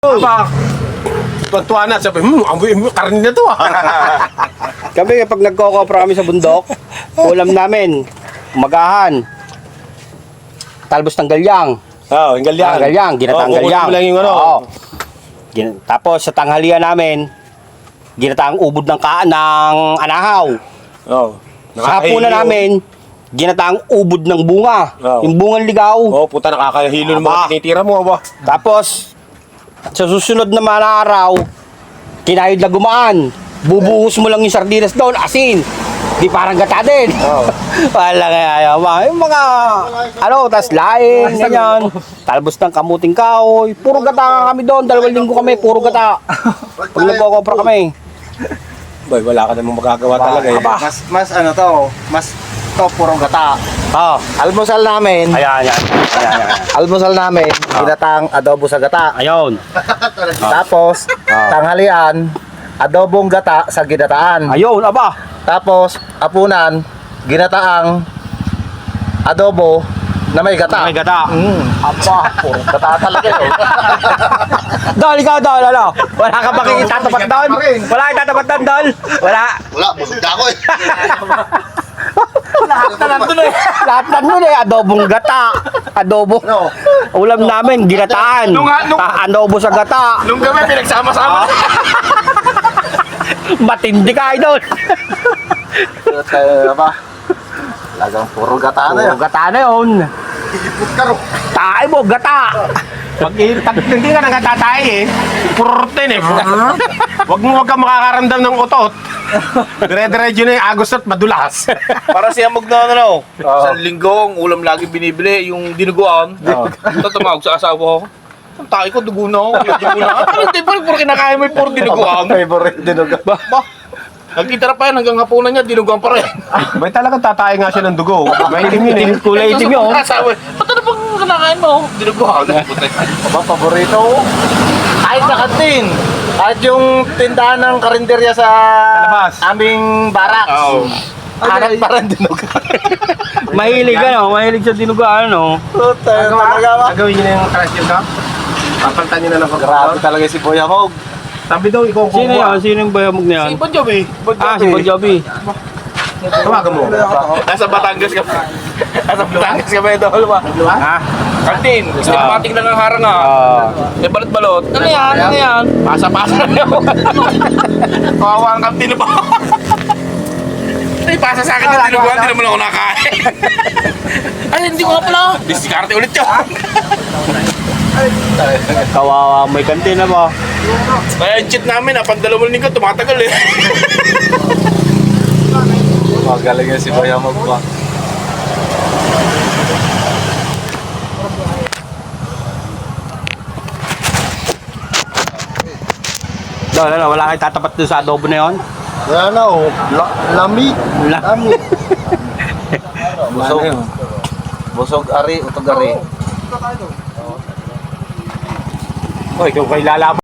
Aba, tuwa na, sabi, amoy karne na to ah. Kami kapag nagkokopra kami sa bundok, ulam namin, umagahan, talbos ng galyang. Oo, yung galyang. Galyang, ginataang galyang. Kukunin mo lang yung ano. Oo. Tapos sa tanghalian namin, ginataang ubod ng anahaw. Oo. Sa hapunan namin, ginataang ubod ng bunga. Oo. Yung bungang ligaw. Oo, puta, nakakahilo ng mga tinitira mo, aba. Tapos, sa susunod na mga araw, kinayod na gumaan. Bubuhos mo lang yung sardinas doon, asin. Di parang gata din. Oo. Wala kaya yung mga, tas laing, ganyan. Talbos ng kamuting kahoy. Puro gata kami doon. 2 linggo kami, puro gata. Pag nagkokopra kami. Boy, wala ka namang magagawa talaga eh. Mas puro gata. Oh, Almusal namin, ayan. almusal namin, ginatang adobo sa gata. Ayun. Tapos, tanghalian, adobong gata sa ginataan. Ayun, aba. Tapos, apunan, ginataang adobo na may gata. May gata. Aba, puro gata talaga yun. Dol, ikaw Dol, ano? Wala ka ba itatapat doon? Wala ka itatapat doon, Dol? Wala. Wala, busog na ako eh. Lahat na nandun eh. Lahat na nandun eh. Adobong gata. Adobo. Ulam namin, ginataan. Adobo sa gata. Nung gabi, pinagsama-sama. Matindi ka, idol. Kaya ba? Lagang puro gata na yun. Puro gata na yun. Tae mo, gata. Pag hindi ka nagatatay eh. Purten eh. Huwag kang makakaramdam ng utot. Dire-diretso na yung agos at madulas. Para siya magno Isang linggo, ang ulam lagi binibili, yung dinuguan. Tatamawag sa asawa ko. Ang tayo ko, dugo na ako. Dugo na ako. Parang di pa rin puro kinakain mo yung puro dinuguan. Favorite dinugan. Ba? Nagkitira pa yan hanggang hapunan niya, dinuguan pa rin. May talagang tatay nga siya ng dugo. May itim yun eh. Kulay itim yun. Asawa, ba't ano bang kinakain mo? Dinuguan. Aba, paborito ko. Kahit sa kantin. Kahit yung tindahan ng karinderya sa labas. aming barracks. Oo. Hanap pa rin dinugan. Mahilig ano, mahilig sa dinugaan ano. Puta, talaga ba? Gagawin niyo na yung crash yung cup. Papalitan niyo na ng Grabe pagkakataon. talaga si Boy Amog. Sabi daw, ikaw ang Sino kukuha. yan? Sino yung bayamog na yan? Si Bon Jovi. Si Bon Jovi. Tawagan mo. Nasa Batangas kami. Nasa Batangas kami doon ba? Ha? Kantin. Gusto pating lang ang harang ah. May balot-balot. Ano yan? Ano yan? Pasa-pasa na yun. Kawawa ang kantin ba? Ay, pasa sa akin yung tinuguan. Hindi naman ako nakain. Ay, hindi ko nga pala. Diskarte ulit yun. Kawawa, may kantina ba? Kaya yung cheat namin, pandalawang linggo, tumatagal eh. Magaling yan si Boy Amog ba? Dol, ano, wala kang tatapat doon sa adobo na yun? Wala na oh. Lami. Lami. Busog. Busog ari, utog ari. Hoy, ikaw kay lalaban.